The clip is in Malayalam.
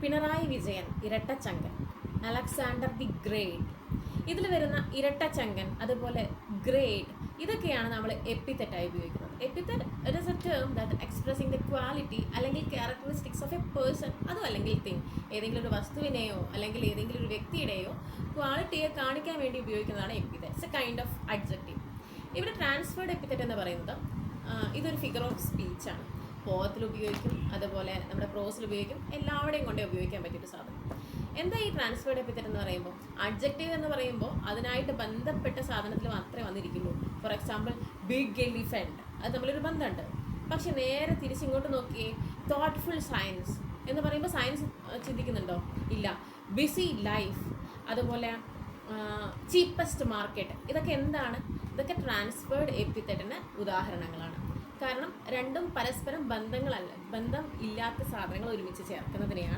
പിണറായി വിജയൻ ഇരട്ടച്ചങ്കൻ, അലക്സാണ്ടർ ദി ഗ്രേറ്റ്, ഇതിൽ വരുന്ന ഇരട്ടച്ചങ്കൻ, അതുപോലെ ഗ്രേറ്റ്, ഇതൊക്കെയാണ് നമ്മൾ എപ്പിത്തറ്റായി ഉപയോഗിക്കുന്നത്. Epithet it is a term that expressing the quality അല്ലെങ്കിൽ ക്യാരക്ടറിസ്റ്റിക്സ് ഓഫ് എ പേഴ്സൺ, അതും അല്ലെങ്കിൽ തിങ്, ഏതെങ്കിലും ഒരു വസ്തുവിനെയോ അല്ലെങ്കിൽ ഏതെങ്കിലും ഒരു വ്യക്തിയുടെയോ ക്വാളിറ്റിയെ കാണിക്കാൻ വേണ്ടി ഉപയോഗിക്കുന്നതാണ് epithet. It's A kind of adjective. ഇവിടെ ട്രാൻസ്ഫേർഡ് എപ്പിത്തറ്റ് എന്ന് പറയുന്നത് ഇതൊരു ഫിഗർ ഓഫ് സ്പീച്ചാണ്. പോത്തിൽ ഉപയോഗിക്കും, അതുപോലെ നമ്മുടെ പ്രോസിൽ ഉപയോഗിക്കും, എല്ലാവരുടെയും കൊണ്ടേ ഉപയോഗിക്കാൻ പറ്റിയൊരു സാധനം. എന്താ ഈ ട്രാൻസ്ഫേർഡ് എപ്പിത്തറ്റ് എന്ന് പറയുമ്പോൾ? അഡ്ജക്റ്റീവ് എന്ന് പറയുമ്പോൾ അതിനായിട്ട് ബന്ധപ്പെട്ട സാധനത്തിൽ മാത്രമേ വന്നിരിക്കുള്ളൂ. ഫോർ എക്സാമ്പിൾ ബിഗ് എലിഫന്റ്, അത് തമ്മിലൊരു ബന്ധമുണ്ട്. പക്ഷെ നേരെ തിരിച്ചിങ്ങോട്ട് നോക്കിയേ, തോട്ട്ഫുൾ സയൻസ് എന്ന് പറയുമ്പോൾ സയൻസ് ചിന്തിക്കുന്നുണ്ടോ? ഇല്ല. ബിസി ലൈഫ്, അതുപോലെ ചീപ്പസ്റ്റ് മാർക്കറ്റ്, ഇതൊക്കെ എന്താണ്? ഇതൊക്കെ ട്രാൻസ്ഫേർഡ് എപ്പിത്തറ്റിന് ഉദാഹരണങ്ങളാണ്. കാരണം രണ്ടും പരസ്പരം ബന്ധം ഇല്ലാത്ത സാധനങ്ങൾ ഒരുമിച്ച് ചേർക്കുന്നതിനെയാണ്